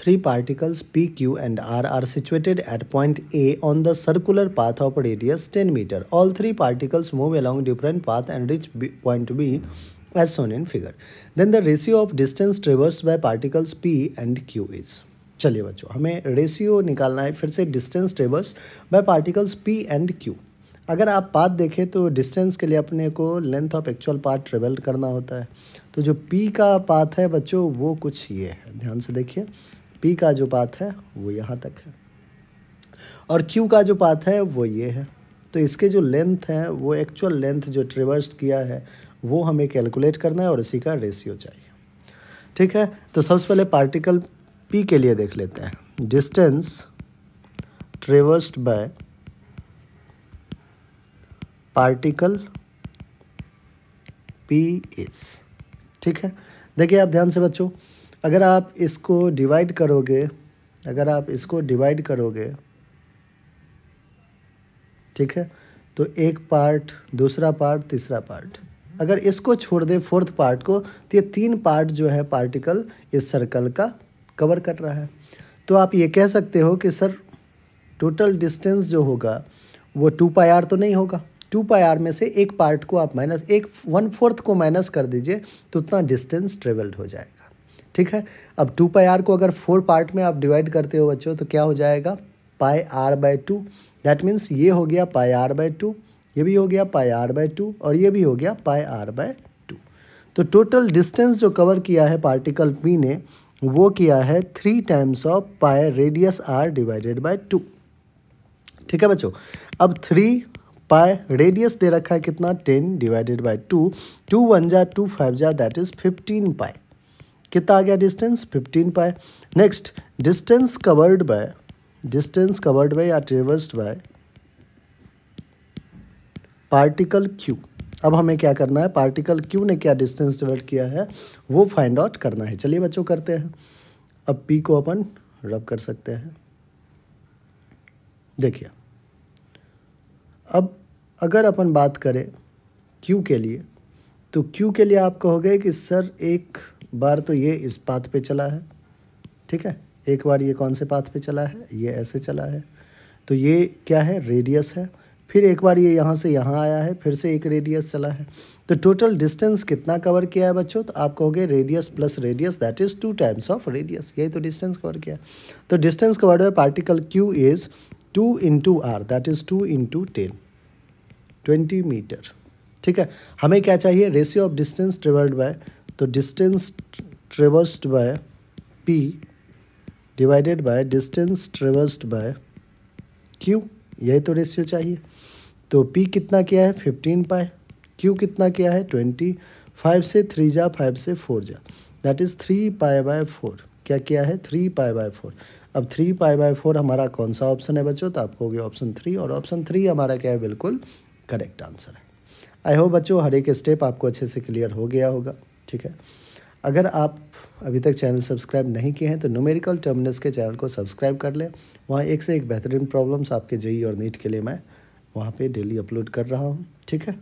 three particles P, Q and R are situated at point A on the circular path of radius 10 meter. All three particles move along different path and reach point B as shown in figure. Then the ratio of distance traversed by particles P and Q is. चलिए बच्चों, हमें ratio निकालना है फिर से distance ट्रेवर्स bye particles P and Q. अगर आप path देखें तो डिस्टेंस के लिए अपने को length of actual path travel करना होता है. तो जो P का पाथ है बच्चों वो कुछ ये है, ध्यान से देखिए. P का जो पाथ है वो यहाँ तक है और Q का जो पाथ है वो ये है. तो इसके जो लेंथ है वो एक्चुअल लेंथ जो ट्रेवर्स किया है वो हमें कैलकुलेट करना है और इसी का रेशियो चाहिए. ठीक है, तो सबसे पहले पार्टिकल P के लिए देख लेते हैं. Distance traversed by particle P is. ठीक है, देखिए आप ध्यान से बच्चों, अगर आप इसको डिवाइड करोगे ठीक है, तो एक पार्ट, दूसरा पार्ट, तीसरा पार्ट. अगर इसको छोड़ दे फोर्थ पार्ट को तो ये तीन पार्ट जो है पार्टिकल इस सर्कल का कवर कर रहा है. तो आप ये कह सकते हो कि सर टोटल डिस्टेंस जो होगा वो 2πr तो नहीं होगा. 2πr में से एक पार्ट को आप वन फोर्थ को माइनस कर दीजिए तो उतना डिस्टेंस ट्रेवल्ड हो जाएगा. ठीक है, अब 2πr को अगर 4 पार्ट में आप डिवाइड करते हो बच्चों तो क्या हो जाएगा, πr/2. दैट मीन्स ये हो गया πr/2, ये भी हो गया πr/2 और ये भी हो गया πr/2. तो टोटल डिस्टेंस जो कवर किया है पार्टिकल P ने वो किया है 3 times of pi radius r divided by 2. ठीक है बच्चों, अब 3 पाई रेडियस दे रखा है कितना, 10 डिवाइडेड बाय 2. 2 1 जा 2 5 जा दैट इज 15 पाई. कितना आ गया डिस्टेंस, 15 पाई. नेक्स्ट डिस्टेंस कवर्ड बाय या ट्रेवर्स्ड बाय पार्टिकल Q. अब हमें क्या करना है, पार्टिकल Q ने क्या डिस्टेंस ट्रेवल किया है वो फाइंड आउट करना है. चलिए बच्चों करते हैं. अब P को अपन रब कर सकते हैं. देखिए अब अगर अपन बात करें Q के लिए तो Q के लिए आप कहोगे कि सर एक बार तो ये इस पाथ पे चला है. ठीक है, एक बार ये कौन से पाथ पे चला है, ये ऐसे चला है. तो ये क्या है, रेडियस है. फिर एक बार ये यहाँ से यहाँ आया है, फिर से एक रेडियस चला है. तो टोटल डिस्टेंस कितना कवर किया है बच्चों, तो आप कहोगे radius plus radius that is 2 times of radius. यही तो डिस्टेंस कवर किया. तो distance covered by particle Q is 2 into R that is 2 into 10, 20 metre. ठीक है, हमें क्या चाहिए, ratio of distance traversed by, तो distance traversed by P divided by distance traversed by Q. यही तो रेशियो चाहिए. तो P कितना किया है, 15 पाई. Q कितना किया है, 20. 5 से 3 जा, 5 से 4 जा दैट इज़ 3 π/4. क्या किया है, 3 π/4. अब 3 π/4 हमारा कौन सा ऑप्शन है बच्चों, तो आपको हो गया ऑप्शन 3 और ऑप्शन 3 हमारा क्या है, बिल्कुल करेक्ट आंसर है. आई होप बच्चों हर एक स्टेप आपको अच्छे से क्लियर हो गया होगा. ठीक है, अगर आप अभी तक चैनल सब्सक्राइब नहीं किए हैं तो न्यूमेरिकल टर्मिनल्स के चैनल को सब्सक्राइब कर लें. वहाँ एक से एक बेहतरीन प्रॉब्लम्स आपके जेईई और नीट के लिए मैं वहाँ पे डेली अपलोड कर रहा हूँ. ठीक है.